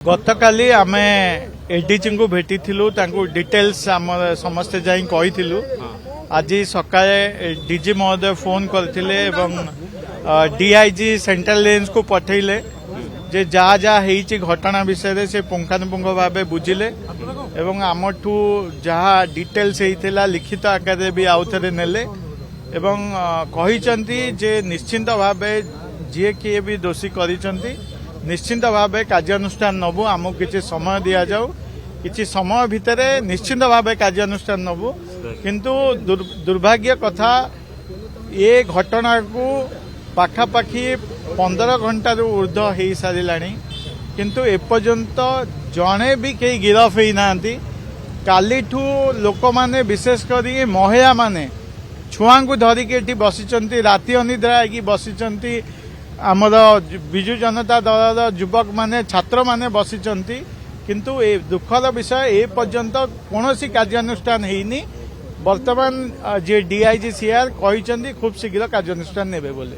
गतकाली आमे एडीजी को भेटी डिटेल्स समस्ते जाई कही आज सकाळे डीजी महोदय फोन करथिले एवं डीआईजी सेंट्रल रेंज को पठेले जे जहाँ जहाँ हेची घटना विषय से पुंखानुपुंख भाव बुझिले एवं आमठू जहाँ डिटेल्स होता लिखित आकार भी आउ थे नेले एवं कहिसंती जे निश्चिंत भाव जी किए भी दोषी करिसंती निश्चिंत भाव कार्यानुष्ठान नबु आमको किसी समय दि जाऊ किसी समय भितर निश्चिंत भाव कार्यानुष्ठान नबु किंतु दुर्भाग्य कथा ये घटना को पाखापाखि 15 घंटा ऊर्ध हो सारा किंतु एपर्यंत जड़े भी कई गिरफ होना कालीठू लोक माने विशेषकर महिला माने छुआ को धरिकी बसी राति अनिद्रा बसी आमर विजु जनता दल युवक माने छात्र माने बसिचंती किंतु ए दुखद विषय ए पर्यंत कौनसी कार्यानुष्ठान हेनी वर्तमान जे डीआईजी सीआर कहिचंती खूब शीघ्र कार्यानुष्ठान नेबे बोले।